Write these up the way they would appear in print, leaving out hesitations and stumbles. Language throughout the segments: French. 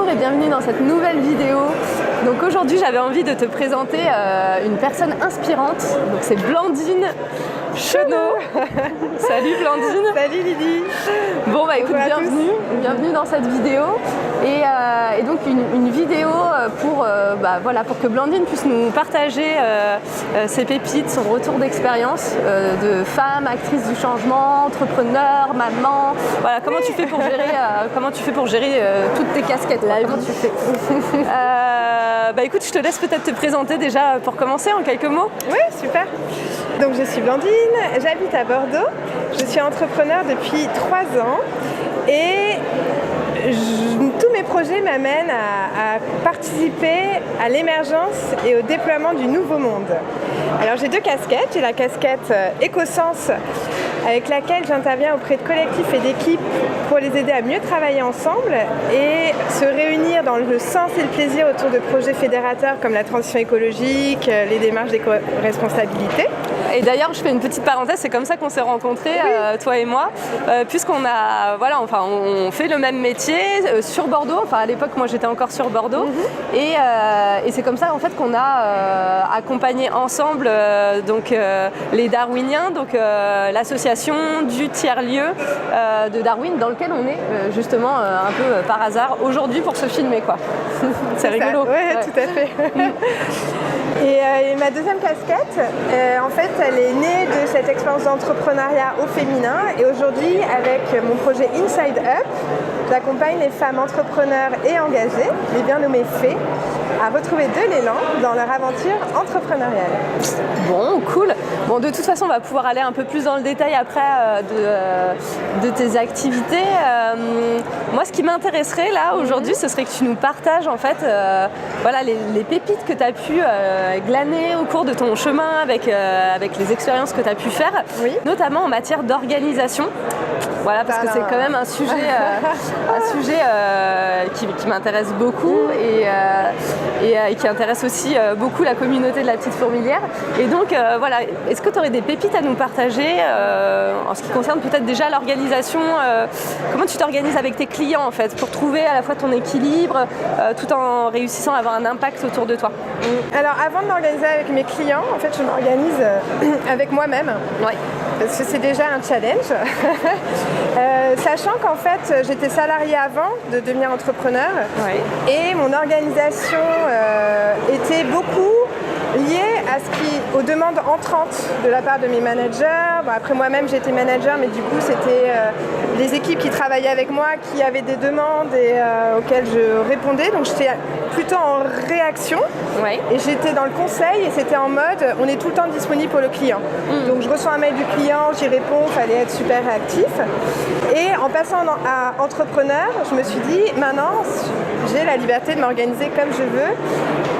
Bonjour et bienvenue dans cette nouvelle vidéo. Donc aujourd'hui j'avais envie de te présenter une personne inspirante. Donc c'est Blandine Chenot. Salut Blandine. Salut Lydie. Bon bah écoute, bienvenue dans cette vidéo. Et donc une vidéo pour que Blandine puisse nous partager ses pépites, son retour d'expérience de femme, actrice du changement, entrepreneur, maman. Voilà, comment tu fais pour gérer toutes tes casquettes là, comment tu fais écoute, je te laisse peut-être te présenter déjà pour commencer en quelques mots. Oui, super. Donc je suis Blandine, j'habite à Bordeaux, je suis entrepreneur depuis 3 ans et tous mes projets m'amènent à participer à l'émergence et au déploiement du nouveau monde. Alors j'ai 2 casquettes, j'ai la casquette Écosens avec laquelle j'interviens auprès de collectifs et d'équipes pour les aider à mieux travailler ensemble et se réunir dans le sens et le plaisir autour de projets fédérateurs comme la transition écologique, les démarches d'éco-responsabilité. Et d'ailleurs, je fais une petite parenthèse, c'est comme ça qu'on s'est rencontrés, oui. Toi et moi, puisqu'on on fait le même métier sur Bordeaux. Enfin, à l'époque, moi, j'étais encore sur Bordeaux, et c'est comme ça en fait qu'on a accompagné ensemble les Darwiniens, donc l'association du tiers-lieu de Darwin, dans lequel on est justement un peu par hasard aujourd'hui pour se filmer, quoi. C'est rigolo. Oui, tout à fait. Et ma deuxième casquette, en fait, elle est née de cette expérience d'entrepreneuriat au féminin. Et aujourd'hui, avec mon projet Inside Up, j'accompagne les femmes entrepreneurs et engagées, les bien nommées fées, à retrouver de l'élan dans leur aventure entrepreneuriale. Bon, cool. Bon, de toute façon, on va pouvoir aller un peu plus dans le détail après de tes activités. Moi, ce qui m'intéresserait là aujourd'hui, ce serait que tu nous partages en fait les pépites que tu as pu glaner au cours de ton chemin avec les expériences que tu as pu faire, oui. Notamment en matière d'organisation. Voilà, parce que c'est quand même un sujet qui m'intéresse beaucoup et qui intéresse aussi beaucoup la communauté de la petite fourmilière. Et donc est-ce que tu aurais des pépites à nous partager en ce qui concerne peut-être déjà l'organisation, comment tu t'organises avec tes clients en fait pour trouver à la fois ton équilibre tout en réussissant à avoir un impact autour de toi? Alors avant de m'organiser avec mes clients, en fait je m'organise avec moi-même. Ouais. Parce que c'est déjà un challenge. Sachant qu'en fait, j'étais salariée avant de devenir entrepreneur, ouais. Et mon organisation était beaucoup liée aux demandes entrantes de la part de mes managers. Bon, après moi-même j'étais manager, mais du coup c'était les équipes qui travaillaient avec moi qui avaient des demandes et auxquelles je répondais. Donc j'étais plutôt en réaction, ouais. Et j'étais dans le conseil et c'était en mode on est tout le temps disponible pour le client. Donc je reçois un mail du client, j'y réponds, il fallait être super réactif. Et en passant à entrepreneur, je me suis dit maintenant j'ai la liberté de m'organiser comme je veux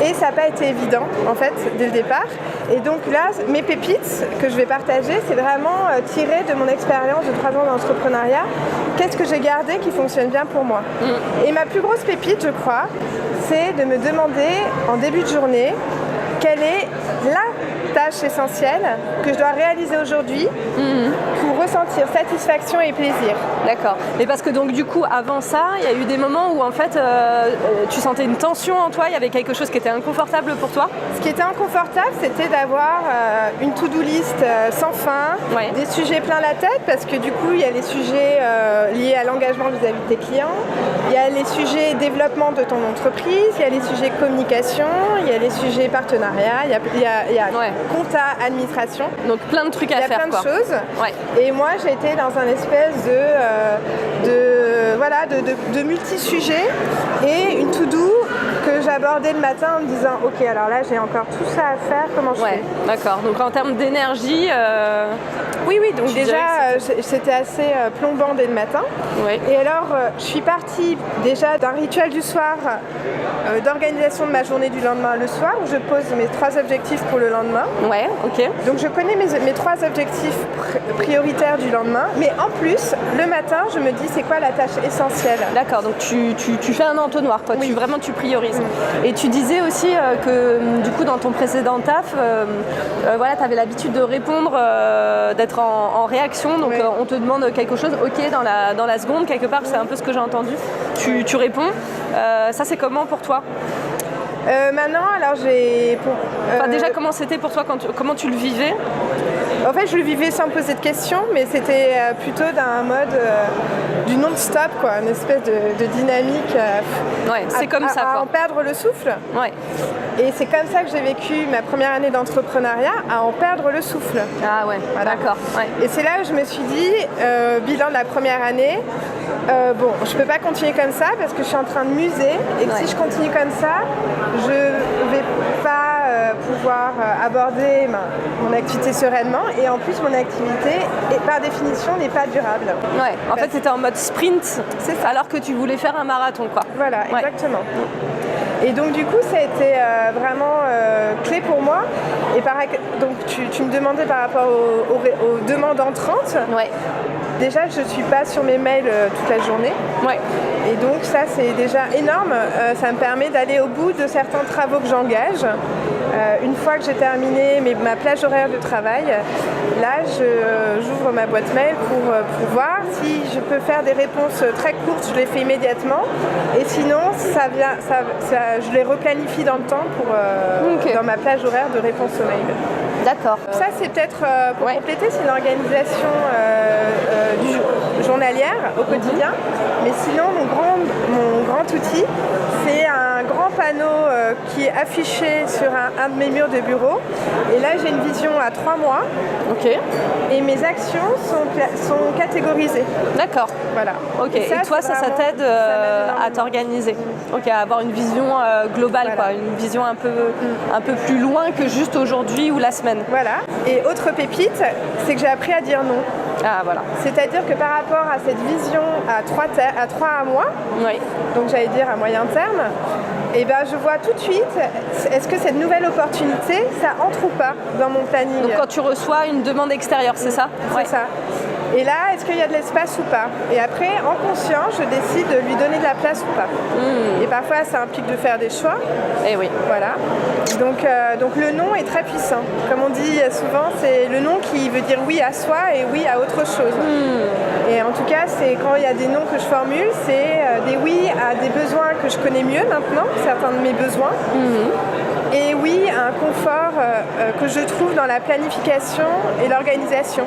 et ça n'a pas été évident en fait dès le départ. Et donc là, mes pépites que je vais partager, c'est vraiment tiré de mon expérience de 3 ans d'entrepreneuriat. Qu'est-ce que j'ai gardé qui fonctionne bien pour moi? Et ma plus grosse pépite, je crois, c'est de me demander en début de journée quelle est la tâche essentielle que je dois réaliser aujourd'hui pour ressentir satisfaction et plaisir. D'accord. Mais parce que donc du coup avant ça, il y a eu des moments où en fait tu sentais une tension en toi, il y avait quelque chose qui était inconfortable pour toi? Ce qui était inconfortable, c'était d'avoir une to-do list sans fin, ouais. Des sujets plein la tête parce que du coup il y a les sujets liés à l'engagement vis-à-vis de tes clients, il y a les sujets développement de ton entreprise, il y a les sujets communication, il y a les sujets partenariat, il y a ouais. Compta, administration. Donc plein de trucs à faire. Il y a plein de choses. Ouais. Et moi j'étais dans un espèce de multi-sujets et une to-do que j'abordais le matin en me disant ok, alors là j'ai encore tout ça à faire, comment je fais? D'accord, donc en termes d'énergie... Oui, donc déjà c'était assez plombant dès le matin. Ouais. Et alors je suis partie déjà d'un rituel du soir d'organisation de ma journée du lendemain le soir où je pose mes 3 objectifs pour le lendemain. Ouais, ok. Donc je connais mes 3 objectifs prioritaires du lendemain, mais en plus le matin je me dis c'est quoi la tâche essentielle. D'accord, donc tu fais un entonnoir, quoi. Oui. Tu priorises. Et tu disais aussi que du coup dans ton précédent taf, tu avais l'habitude de répondre, d'être être en réaction, donc on te demande quelque chose, ok, dans la seconde, quelque part, c'est un peu ce que j'ai entendu, tu réponds. Ça, c'est comment pour toi? Maintenant, alors déjà, comment c'était pour toi, comment tu le vivais? En fait, je le vivais sans poser de questions, mais c'était plutôt d'un mode du non-stop, quoi, une espèce de dynamique. C'est comme ça, à en perdre le souffle. Ouais. Et c'est comme ça que j'ai vécu ma première année d'entrepreneuriat, à en perdre le souffle. Ah ouais, voilà. D'accord. Ouais. Et c'est là où je me suis dit, bilan de la première année, bon, je peux pas continuer comme ça parce que je suis en train de muser et que si je continue comme ça, je vais pas pouvoir aborder mon activité sereinement et en plus mon activité, par définition, n'est pas durable. Ouais, en fait c'était en mode sprint, alors que tu voulais faire un marathon, quoi. Voilà, exactement. Et donc du coup ça a été vraiment clé pour moi. Et donc tu me demandais par rapport aux demandes entrantes. Ouais. Déjà je ne suis pas sur mes mails toute la journée. Ouais. Et donc ça c'est déjà énorme. Ça me permet d'aller au bout de certains travaux que j'engage. Une fois que j'ai terminé ma plage horaire de travail, là j'ouvre ma boîte mail pour voir si je peux faire des réponses très courtes, je les fais immédiatement. Et sinon je les replanifie dans le temps dans ma plage horaire de réponse au mail. D'accord. Ça c'est peut-être pour compléter, c'est une organisation journalière au quotidien. Mais sinon mon grand outil, c'est un grand panneau qui est affiché sur un de mes murs de bureau. Et là j'ai une vision à 3 mois. Ok. Et mes actions sont catégorisées. D'accord. Voilà. Ok. Et toi ça t'aide à t'organiser. Ok, à avoir une vision globale, quoi, une vision un peu plus loin que juste aujourd'hui ou la semaine. Voilà. Et autre pépite, c'est que j'ai appris à dire non. Ah voilà. C'est-à-dire que par rapport à cette vision à 3 mois, donc j'allais dire à moyen terme, et ben je vois tout de suite, est-ce que cette nouvelle opportunité, ça entre ou pas dans mon planning. Donc quand tu reçois une demande extérieure, c'est ça? C'est ça. Et là, est-ce qu'il y a de l'espace ou pas? Et après, en conscience, je décide de lui donner de la place ou pas. Et parfois, ça implique de faire des choix. Et oui. Voilà. Donc le non est très puissant. Comme on dit souvent, c'est le non qui veut dire oui à soi et oui à autre chose. Et en tout cas, c'est quand il y a des noms que je formule, c'est des oui à des besoins que je connais mieux maintenant, certains de mes besoins. Et oui à un confort que je trouve dans la planification et l'organisation.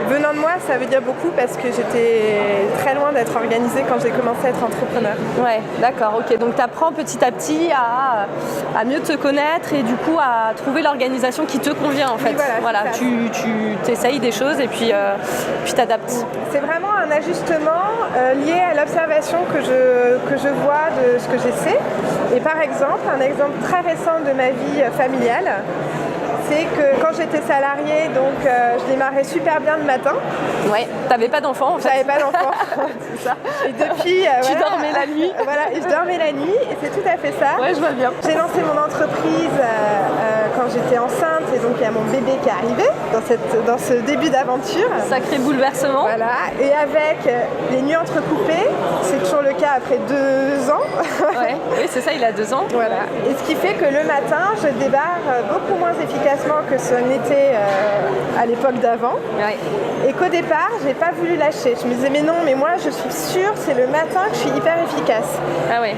Venant de moi, ça veut dire beaucoup parce que j'étais très loin d'être organisée quand j'ai commencé à être entrepreneur. Ouais, d'accord, ok. Donc tu apprends petit à petit à mieux te connaître et du coup à trouver l'organisation qui te convient en fait. Oui, voilà, tu t'essayes des choses et puis t'adaptes. C'est vraiment un ajustement lié à l'observation que je vois de ce que j'essaie. Et par exemple, un exemple très récent de ma vie familiale, c'est que quand j'étais salariée, donc je démarrais super bien le matin. Ouais, t'avais pas d'enfant en fait. J'avais pas d'enfant. C'est ça. Et depuis, tu dormais la nuit. Voilà, et je dormais la nuit et c'est tout à fait ça. Ouais, je vois bien. J'ai lancé mon entreprise quand j'étais enceinte et donc il y a mon bébé qui est arrivé dans ce début d'aventure. Sacré bouleversement. Voilà, et avec les nuits entrecoupées, c'est toujours le cas après 2 ans. Ouais. Oui, c'est ça, il a 2 ans. Voilà. Et ce qui fait que le matin, je débarre beaucoup moins efficacement que ce n'était à l'époque d'avant. Ouais. Et qu'au départ, j'ai pas voulu lâcher. Je me disais mais non, mais moi je suis sûre, c'est le matin que je suis hyper efficace. Ah ouais.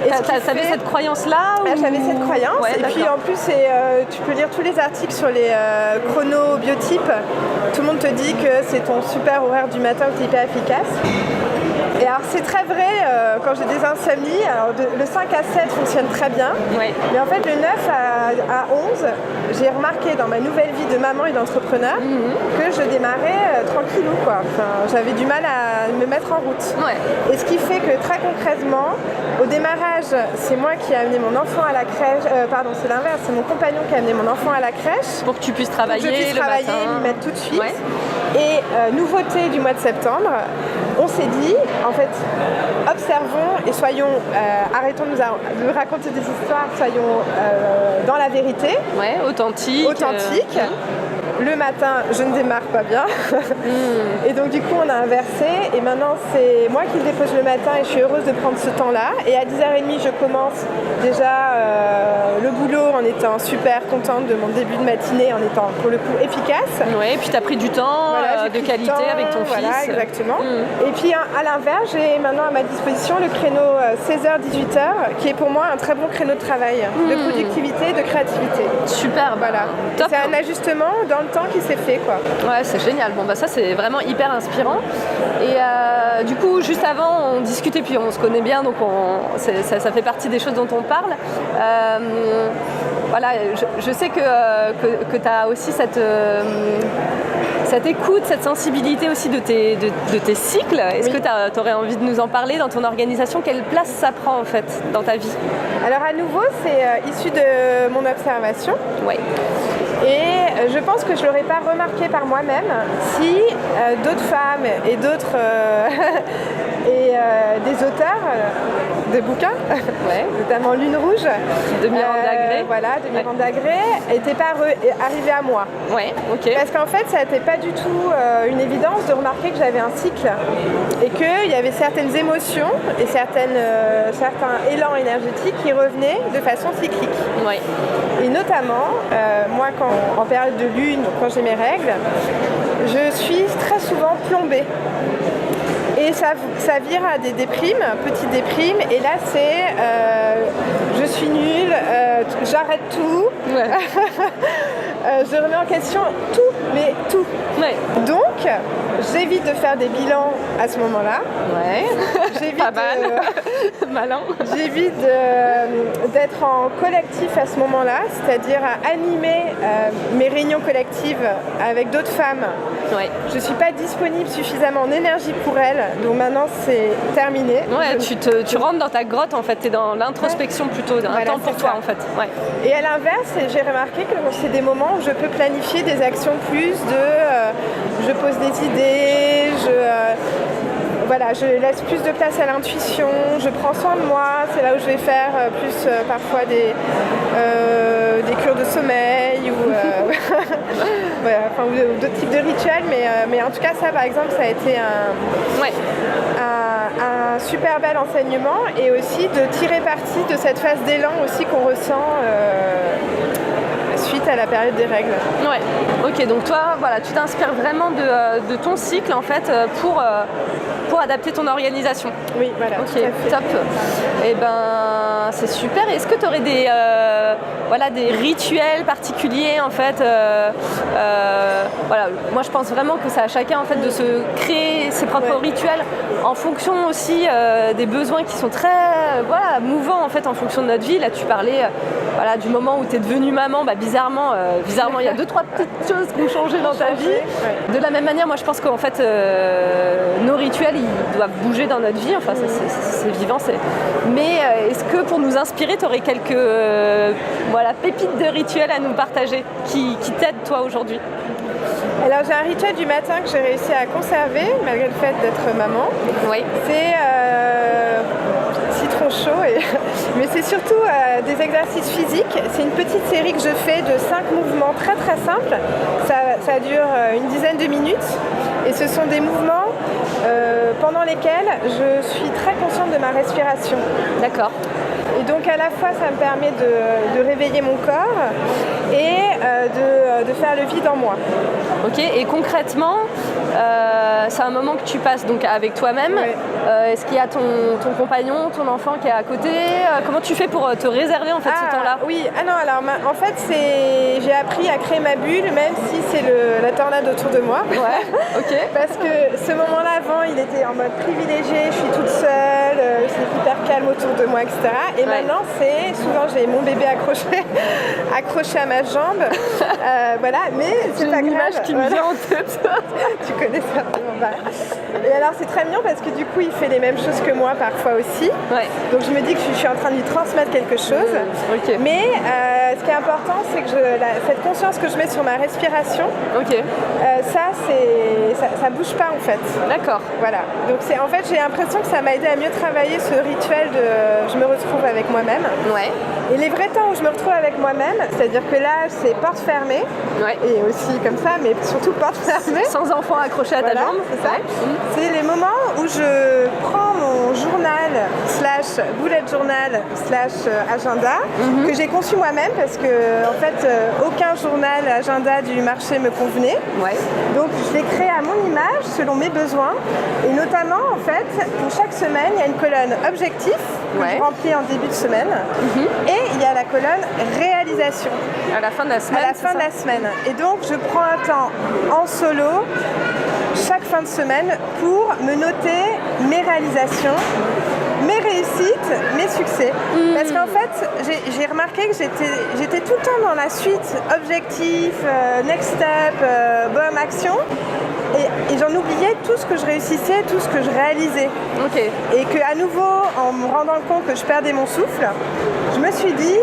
T'avais cette croyance-là ou... J'avais cette croyance. Ouais, et puis en plus, tu peux lire tous les articles sur les chronobiotypes. Tout le monde te dit que c'est ton super horaire du matin où tu es hyper efficace. Et alors c'est très vrai quand j'ai des insomnies, alors le 5 à 7 fonctionne très bien, mais en fait le 9 à 11, j'ai remarqué dans ma nouvelle vie de maman et d'entrepreneur que je démarrais tranquillou quoi. Enfin, j'avais du mal à me mettre en route. Et ce qui fait que très concrètement, au démarrage, c'est moi qui ai amené mon enfant à la crèche, pardon c'est l'inverse, c'est mon compagnon qui a amené mon enfant à la crèche. Pour que tu puisses travailler le matin. Et m'y mettre tout de suite. Et nouveauté du mois de septembre, on s'est dit, en fait, observons et arrêtons de nous raconter des histoires, soyons dans la vérité. Ouais, authentique. le matin, je ne démarre pas bien. Et donc du coup, on a inversé. Et maintenant, c'est moi qui le dépose le matin et je suis heureuse de prendre ce temps-là. Et à 10h30, je commence déjà le boulot en étant super contente de mon début de matinée, en étant pour le coup efficace. Oui, et puis tu as pris du temps de qualité avec ton fils. Voilà, exactement. Et puis à l'inverse, j'ai maintenant à ma disposition le créneau 16h-18h, qui est pour moi un très bon créneau de travail, de productivité, de créativité. Super, voilà. C'est un ajustement dans le temps qui s'est fait, quoi. Ouais, c'est génial. Bon, bah ça, c'est vraiment hyper inspirant. Et du coup, juste avant, on discutait, puis on se connaît bien, donc ça fait partie des choses dont on parle. Voilà, je sais que tu as aussi cette écoute, cette sensibilité aussi de tes cycles. Est-ce que tu aurais envie de nous en parler dans ton organisation? Quelle place ça prend en fait dans ta vie? Alors à nouveau, c'est issu de mon observation. Oui. Et je pense que je ne l'aurais pas remarqué par moi-même si d'autres femmes et d'autres des auteurs de bouquins, notamment Lune Rouge, de Miranda Gray, de Miranda Gray, n'étaient pas arrivées à moi. Ouais, ok. Parce qu'en fait, ça n'était pas du tout une évidence de remarquer que j'avais un cycle et qu'il y avait certaines émotions et certains élans énergétiques qui revenaient de façon cyclique. Ouais. Et notamment, moi, en période de lune, quand j'ai mes règles, je suis très souvent plombée. Et ça vire à des déprimes, petites déprimes. Et là, c'est je suis nulle, j'arrête tout. Ouais. Je remets en question tout, mais tout. Ouais. Donc, j'évite de faire des bilans à ce moment-là. Ouais. J'évite pas mal. Malin. J'évite d'être en collectif à ce moment-là, c'est-à-dire à animer mes réunions collectives avec d'autres femmes. Ouais. Je ne suis pas disponible suffisamment en énergie pour elles, donc maintenant c'est terminé. Ouais, tu rentres dans ta grotte en fait, tu es dans l'introspection plutôt, un temps pour toi en fait. Ouais. Et à l'inverse, j'ai remarqué que c'est des moments où je peux planifier des actions plus je pose des idées, je laisse plus de place à l'intuition, je prends soin de moi, c'est là où je vais faire plus parfois des cures de sommeil ou d'autres types de rituels, mais en tout cas ça par exemple ça a été un super bel enseignement et aussi de tirer parti de cette phase d'élan aussi qu'on ressent suite à la période des règles. Ouais, ok, donc toi, voilà, tu t'inspires vraiment de ton cycle en fait pour adapter ton organisation. Oui, voilà. Ok, top. Et ben, c'est super. Est-ce que tu aurais des rituels particuliers en fait moi je pense vraiment que c'est à chacun en fait de se créer ses propres rituels en fonction aussi des besoins qui sont très mouvants en fait en fonction de notre vie. Là tu parlais du moment où tu es devenue maman, bizarrement il y a 2-3 petites choses qui ont changé dans ta vie. Ouais. De la même manière, moi je pense qu'en fait nos rituels ils doivent bouger dans notre vie, enfin ça, c'est vivant. Mais est-ce que pour nous inspirer, tu aurais quelques pépites de rituels à nous partager qui t'aident toi aujourd'hui? Alors j'ai un rituel du matin que j'ai réussi à conserver malgré le fait d'être maman. Oui. C'est citron chaud, mais c'est surtout des exercices physiques. C'est une petite série que je fais de 5 mouvements très très simples. Ça dure une dizaine de minutes et ce sont des mouvements pendant lesquels je suis très consciente de ma respiration. D'accord. Et donc à la fois ça me permet de réveiller mon corps et de faire le vide en moi. Ok, et concrètement, c'est un moment que tu passes donc avec toi-même. Oui. Est-ce qu'il y a ton compagnon, ton enfant qui est à côté? Comment tu fais pour te réserver en fait ce temps-là? Oui, en fait j'ai appris à créer ma bulle même si c'est la tornade autour de moi. Ouais, ok. Parce que ce moment-là avant il était en mode privilégié, je suis toute seule, c'est hyper calme autour de moi, etc. Et maintenant c'est souvent j'ai mon bébé accroché à ma jambe. Mais c'est pas grave. Une image qui me vient en tête. Tu connais ça vraiment pas. Et alors c'est très mignon parce que du coup il fait les mêmes choses que moi parfois aussi. Ouais. Donc je me dis que je suis en train de lui transmettre quelque chose. Okay. Mais ce qui est important c'est que cette conscience que je mets sur ma respiration, ça bouge pas en fait. D'accord. Voilà. Donc en fait j'ai l'impression que ça m'a aidé à mieux travailler ce rituel de je je me retrouve avec moi-même. Ouais. Et les vrais temps où je me retrouve avec moi-même, c'est-à-dire que là, c'est porte fermée, et aussi comme ça, mais surtout porte fermée. Sans enfant accroché à ta jambe. C'est ça. C'est les moments où je prends mon journal / bullet journal / agenda que j'ai conçu moi-même parce que en fait aucun journal agenda du marché me convenait. Donc je l'ai créé à mon image selon mes besoins et notamment en fait pour chaque semaine il y a une colonne objectif que je remplis en début de semaine et il y a la colonne réalisation à la fin de la semaine. À la fin de la semaine. Et donc je prends un temps en solo chaque fin de semaine pour me noter mes réalisations, mes réussites, mes succès. Parce qu'en fait, j'ai remarqué que j'étais tout le temps dans la suite objectif, next step, bonne action. Et j'en oubliais tout ce que je réussissais, tout ce que je réalisais. Et qu'à nouveau, en me rendant compte que je perdais mon souffle, je me suis dit,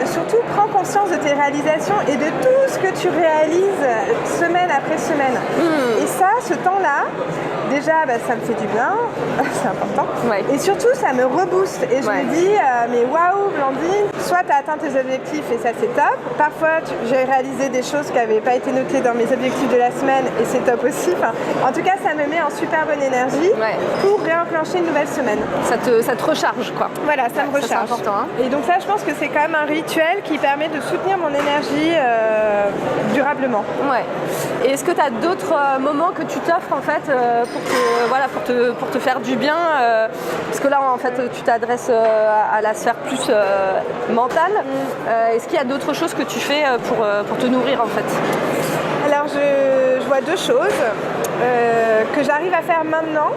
surtout prends conscience de tes réalisations et de tout ce que tu réalises semaine après semaine. Et ça, ce temps-là, déjà, ça me fait du bien, c'est important. Et surtout, ça me rebooste. Et je me dis, mais waouh, Blandine, soit tu as atteint tes objectifs et ça c'est top. Parfois, j'ai réalisé des choses qui n'avaient pas été notées dans mes objectifs de la semaine et c'est top aussi. En tout cas, ça me met en super bonne énergie pour réenclencher une nouvelle semaine. Ça te recharge, quoi. Voilà, ça me recharge. C'est important, hein. Et donc ça, je pense que c'est quand même un rituel qui permet de soutenir mon énergie durablement. Et est-ce que tu as d'autres moments que tu t'offres en fait pour te faire du bien parce que là en fait tu t'adresses à la sphère plus mentale. Est-ce qu'il y a d'autres choses que tu fais pour te nourrir en fait? Alors je vois deux choses que j'arrive à faire maintenant.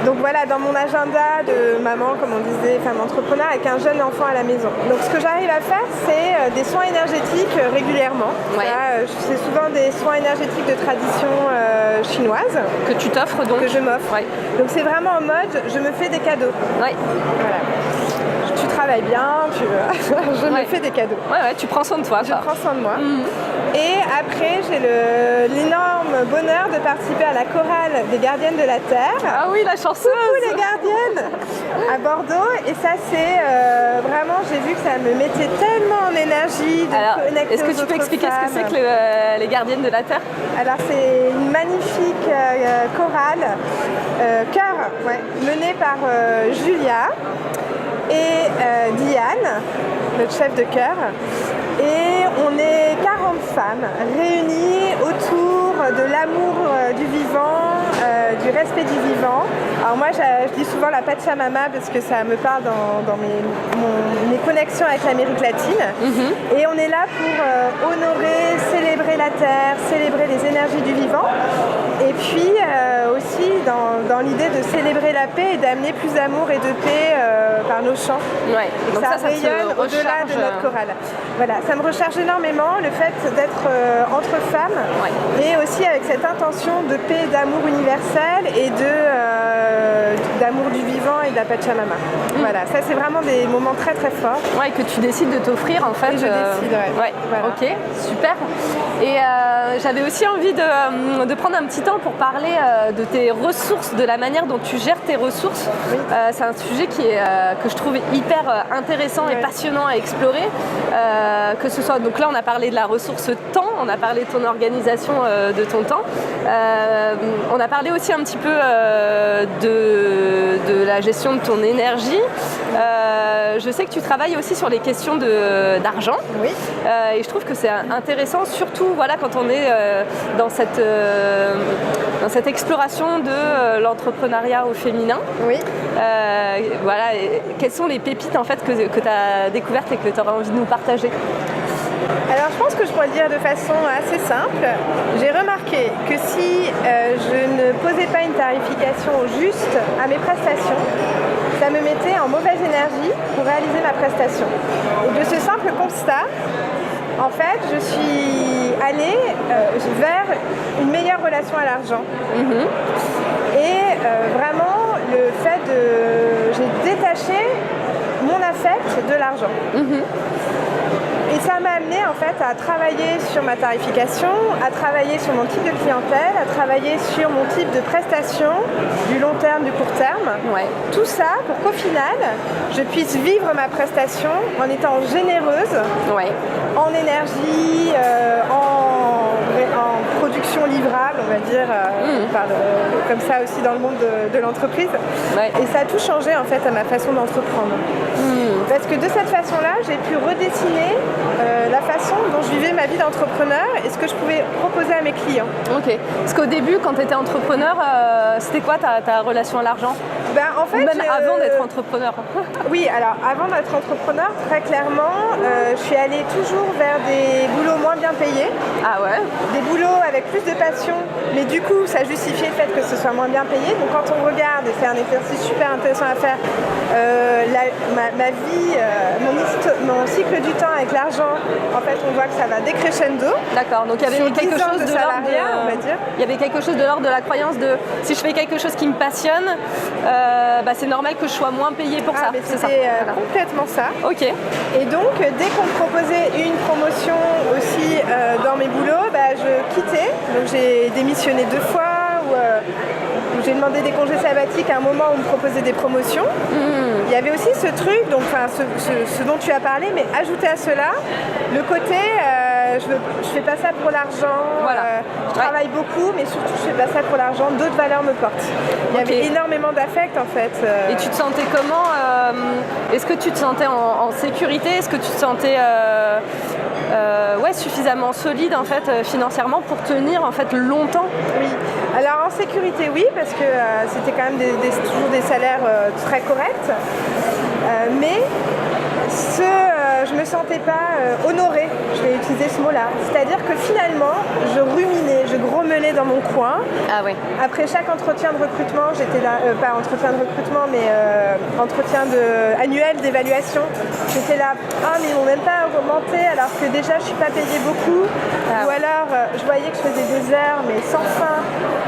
Donc voilà, dans mon agenda de maman, comme on disait, femme entrepreneur avec un jeune enfant à la maison. Donc ce que j'arrive à faire, c'est des soins énergétiques régulièrement. C'est souvent des soins énergétiques de tradition chinoise. Que tu t'offres donc? Que je m'offre. Donc c'est vraiment en mode, je me fais des cadeaux. Voilà. Tu travailles bien, je me fais des cadeaux. Tu prends soin de toi. Je prends soin de moi. Et après, j'ai l'énorme bonheur de participer à la chorale des Gardiennes de la Terre. Ah oui, la chanceuse. Coucou les Gardiennes à Bordeaux. Et ça, c'est vraiment, j'ai vu que ça me mettait tellement en énergie de connecter. Est-ce que tu peux expliquer ce que c'est que les Gardiennes de la Terre? Alors, c'est une magnifique chorale, chœur, menée par Julia et Diane, notre chef de chœur. Et on est 40 femmes réunies autour de l'amour du vivant, du respect du vivant. Alors moi, je dis souvent la Pachamama parce que ça me parle dans mes connexions avec l'Amérique latine. Et on est là pour honorer, célébrer la terre, célébrer les énergies du vivant. Et puis aussi dans l'idée de célébrer la paix et d'amener plus d'amour et de paix par nos chants. Et donc ça rayonne au-delà de notre chorale. Voilà, ça me recharge énormément le fait d'être entre femmes et aussi avec cette intention de paix, d'amour universel et d'amour du vivant et de la Pachamama. Voilà, ça c'est vraiment des moments très très forts. Que tu décides de t'offrir en fait. Et je décide, voilà. Ok, super. Et j'avais aussi envie de prendre un petit temps pour parler de tes ressources, de la manière dont tu gères tes ressources. C'est un sujet que je trouve hyper intéressant et passionnant à explorer. Que ce soit, donc là on a parlé de la ressource temps, on a parlé de ton organisation de ton temps, on a parlé aussi un petit peu de la gestion de ton énergie. Je sais que tu travailles aussi sur les questions d'argent. Et je trouve que c'est intéressant, surtout quand on est dans cette exploration de l'entrepreneuriat au féminin. Quelles sont les pépites en fait que tu as découvertes et que tu aurais envie de nous partager? Alors je pense que je pourrais le dire de façon assez simple. J'ai remarqué que si je ne posais pas une tarification juste à mes prestations, ça me mettait en mauvaise énergie pour réaliser ma prestation. Et de ce simple constat, en fait, je suis allée vers une meilleure relation à l'argent. Et vraiment, le fait j'ai détaché mon affect de l'argent. Et ça m'a amené en fait à travailler sur ma tarification, à travailler sur mon type de clientèle, à travailler sur mon type de prestation, du long terme, du court terme. Ouais. Tout ça pour qu'au final, je puisse vivre ma prestation en étant généreuse, Ouais. en énergie, en production livrable, on va dire, on parle comme ça aussi dans le monde de l'entreprise. Ouais. Et ça a tout changé en fait à ma façon d'entreprendre. Parce que de cette façon-là, j'ai pu redessiner la façon dont je vivais ma vie d'entrepreneur et ce que je pouvais proposer à mes clients. Ok. Parce qu'au début, quand tu étais entrepreneur, c'était quoi ta relation à l'argent? En fait, ou même avant d'être entrepreneur? Oui, alors avant d'être entrepreneur, très clairement, je suis allée toujours vers des boulots moins bien payés. Ah ouais? Des boulots avec plus de passion, mais du coup, ça justifiait le fait que ce soit moins bien payé. Donc quand on regarde, et c'est un exercice super intéressant à faire, ma vie, mon cycle du temps avec l'argent, en fait, on voit que ça va décrescendo. D'accord, donc il y avait quelque chose de salariat, on va dire. Il y avait quelque chose de l'ordre de la croyance de si je fais quelque chose qui me passionne, c'est normal que je sois moins payée pour ça. C'est ça. Complètement ça. Ok. Et donc, dès qu'on me proposait une promotion aussi dans mes boulots, je quittais. Donc j'ai démissionné 2 fois, où j'ai demandé des congés sabbatiques à un moment où on me proposait des promotions. Il y avait aussi ce truc, donc ce dont tu as parlé, mais ajouté à cela, le côté je fais pas ça pour l'argent, Voilà. je travaille beaucoup, mais surtout je fais pas ça pour l'argent, d'autres valeurs me portent. Il y avait énormément d'affect en fait. Et tu te sentais comment est-ce que tu te sentais en sécurité? Est-ce que tu te sentais suffisamment solide en fait financièrement pour tenir en fait longtemps? Oui. Alors en sécurité oui, parce que c'était quand même toujours des salaires très corrects, mais je me sentais pas honorée, je vais utiliser ce mot-là. C'est-à-dire que finalement, je ruminais, je grommelais dans mon coin. Ah ouais. Après chaque entretien de recrutement, j'étais là, pas entretien de recrutement, mais entretien annuel d'évaluation, j'étais là, mais ils m'ont même pas augmenté alors que déjà je suis pas payée beaucoup. Ou alors je voyais que je faisais des heures mais sans fin.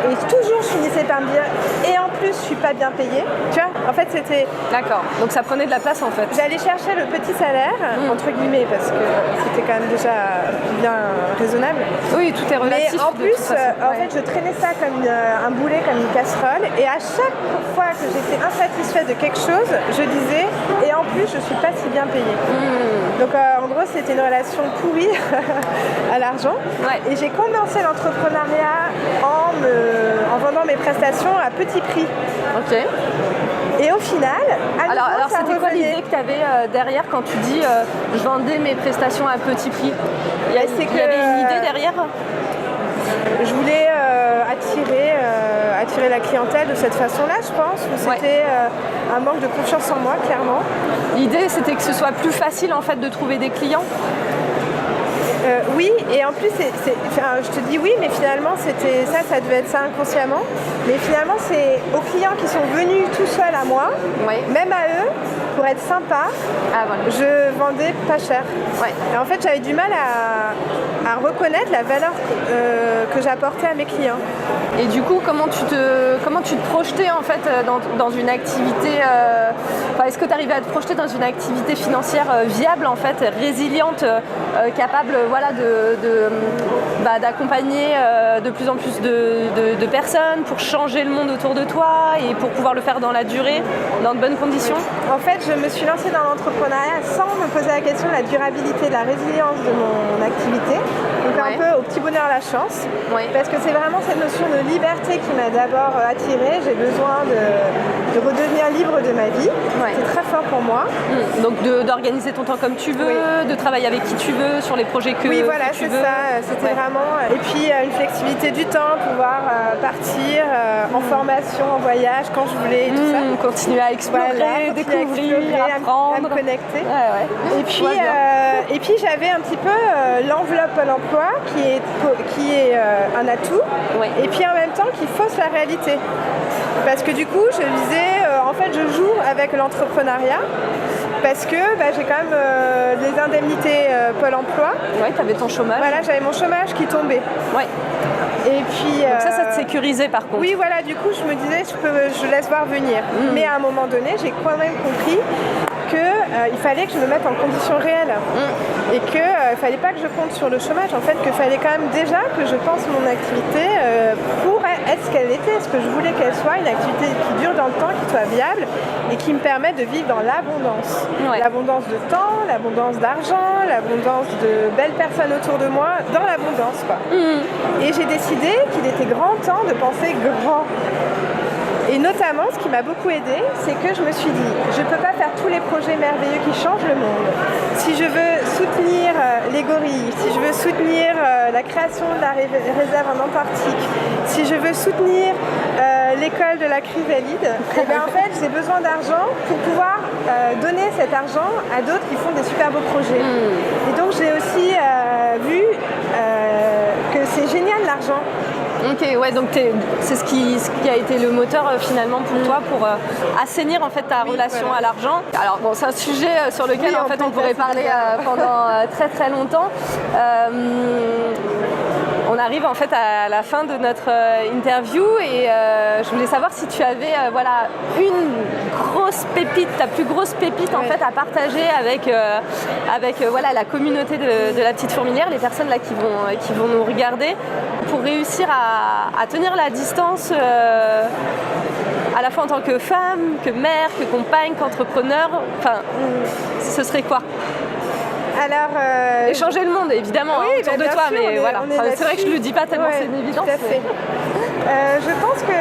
Et toujours je finissais par me dire, et en plus je suis pas bien payée. Tu vois, en fait c'était... D'accord, donc ça prenait de la place en fait. J'allais chercher le petit salaire, entre guillemets, parce que c'était quand même déjà bien raisonnable. Oui, tout est relatif. Mais en plus, en fait, je traînais ça comme un boulet, comme une casserole. Et à chaque fois que j'étais insatisfaite de quelque chose, je disais, et en plus, je suis pas si bien payée. Donc en gros, c'était une relation pourrie à l'argent. Ouais. Et j'ai commencé l'entrepreneuriat en vendant mes prestations à petit prix. Ok. Et au final, alors c'était quoi l'idée que tu avais derrière quand tu dis je vendais mes prestations à petit prix? Il y avait une idée derrière? Je voulais attirer la clientèle de cette façon-là, je pense. C'était un manque de confiance en moi, clairement. L'idée, c'était que ce soit plus facile en fait de trouver des clients? Oui, et en plus, je te dis oui, mais finalement, ça devait être ça inconsciemment. Mais finalement, c'est aux clients qui sont venus tout seuls à moi, même à eux, pour être sympa, je vendais pas cher. Ouais. Et en fait, j'avais du mal à reconnaître la valeur que j'apportais à mes clients. Et du coup, comment tu te projetais en fait dans une activité est-ce que tu arrivais à te projeter dans une activité financière viable en fait, résiliente, capable d'accompagner de plus en plus de personnes pour changer le monde autour de toi et pour pouvoir le faire dans la durée, dans de bonnes conditions? En fait, je me suis lancée dans l'entrepreneuriat sans me poser la question de la durabilité, de la résilience de mon activité. Donc un peu au petit bonheur la chance. Parce que c'est vraiment cette notion de liberté qui m'a d'abord attirée. J'ai besoin de redevenir libre de ma vie. C'est très fort pour moi. Donc d'organiser ton temps comme tu veux, de travailler avec qui tu veux, sur les projets que tu veux. Oui, voilà, c'est ça. C'était vraiment... Et puis une flexibilité du temps, pouvoir partir en formation, en voyage, quand je voulais, et tout ça. Continuer à explorer, découvrir, apprendre. À me connecter. Et puis j'avais un petit peu l'enveloppe à l'emploi qui est un atout. Et puis en même temps qui fausse la réalité. Parce que du coup, je visais Alors en fait, je joue avec l'entrepreneuriat parce que j'ai quand même des indemnités Pôle emploi. Ouais, tu avais ton chômage. Voilà, j'avais mon chômage qui tombait. Ouais. Et puis, donc ça te sécurisait par contre. Oui, voilà, du coup, je me disais, je laisse voir venir. Mais à un moment donné, j'ai quand même compris qu'il fallait que je me mette en conditions réelles. Et qu'il ne fallait pas que je compte sur le chômage. En fait, qu'il fallait quand même déjà que je pense mon activité pour être ce qu'elle était, ce que je voulais qu'elle soit, une activité qui dure dans le temps, qui soit viable et qui me permette de vivre dans l'abondance. Ouais. L'abondance de temps, l'abondance d'argent, l'abondance de belles personnes autour de moi, dans l'abondance, quoi. Et j'ai décidé qu'il était grand temps de penser grand. Et notamment, ce qui m'a beaucoup aidée, c'est que je me suis dit, je ne peux pas faire tous les projets merveilleux qui changent le monde. Si je veux soutenir les gorilles, si je veux soutenir la création de la réserve en Antarctique, si je veux soutenir l'école de la chrysalide, et bien en fait, j'ai besoin d'argent pour pouvoir donner cet argent à d'autres qui font des super beaux projets. Et donc, j'ai aussi vu que c'est génial l'argent. Ok, ouais, donc c'est ce qui a été le moteur finalement pour toi pour assainir en fait ta relation à l'argent. Alors bon, c'est un sujet sur lequel en fait on pourrait parler pendant très très longtemps. On arrive en fait à la fin de notre interview et je voulais savoir si tu avais une grosse pépite, ta plus grosse pépite en fait à partager avec la communauté de la petite fourmilière, les personnes là qui vont nous regarder, pour réussir à tenir la distance à la fois en tant que femme, que mère, que compagne, qu'entrepreneur. Enfin, ce serait quoi ? Alors, changer le monde évidemment autour de toi, sûr, mais voilà. C'est vrai que je le dis pas tellement c'est une évidence. Tout à fait. Je pense que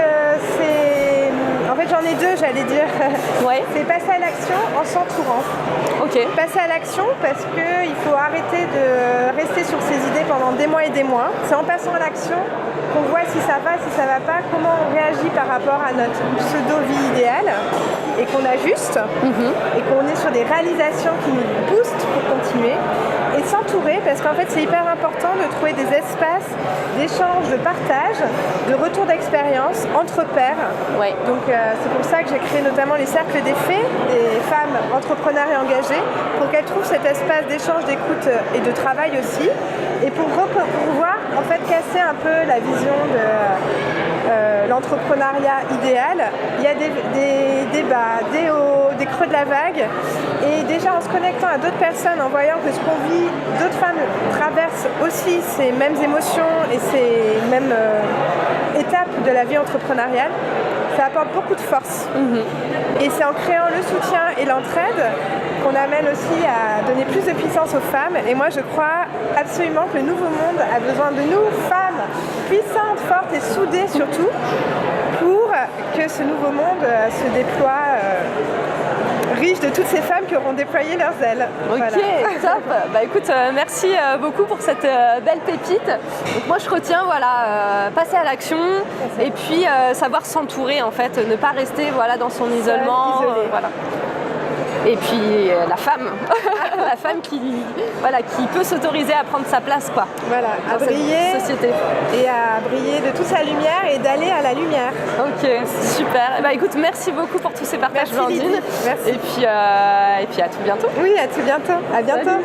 c'est... En fait, j'en ai deux, j'allais dire. C'est passer à l'action en s'entourant. Ok. Passer à l'action parce qu'il faut arrêter de rester sur ses idées pendant des mois et des mois. C'est en passant à l'action qu'on voit si ça va, si ça va pas, comment on réagit par rapport à notre pseudo-vie idéale et qu'on ajuste et qu'on est sur des réalisations qui nous boostent pour continuer. Et s'entourer parce qu'en fait c'est hyper important de trouver des espaces d'échange, de partage, de retour d'expérience entre pairs. Donc c'est pour ça que j'ai créé notamment les cercles des fées, des femmes entrepreneurs et engagées, pour qu'elles trouvent cet espace d'échange, d'écoute et de travail aussi, et pour pouvoir en fait casser un peu la vision de l'entrepreneuriat idéal. Il y a des bas, des hauts, des creux de la vague, et déjà en se connectant à d'autres personnes, en voyant que ce qu'on vit, d'autres femmes traversent aussi ces mêmes émotions et ces mêmes étapes de la vie entrepreneuriale, ça apporte beaucoup de force. Et c'est en créant le soutien et l'entraide qu'on amène aussi à donner plus de puissance aux femmes. Et moi je crois absolument que le nouveau monde a besoin de nous, femmes puissantes, fortes et soudées surtout, pour que ce nouveau monde se déploie riche de toutes ces femmes qui auront déployé leurs ailes. Ok, top. Bah écoute, merci beaucoup pour cette belle pépite. Donc moi je retiens, passer à l'action et puis savoir s'entourer en fait, ne pas rester dans son isolement. Et puis la femme, la femme qui peut s'autoriser à prendre sa place, quoi. Voilà, à briller société. Et à briller de toute sa lumière et d'aller à la lumière. Ok, super. Bah écoute, merci beaucoup pour tous ces partages, Blandine. Merci. Et puis à tout bientôt. Oui, à tout bientôt. À bientôt. Salut.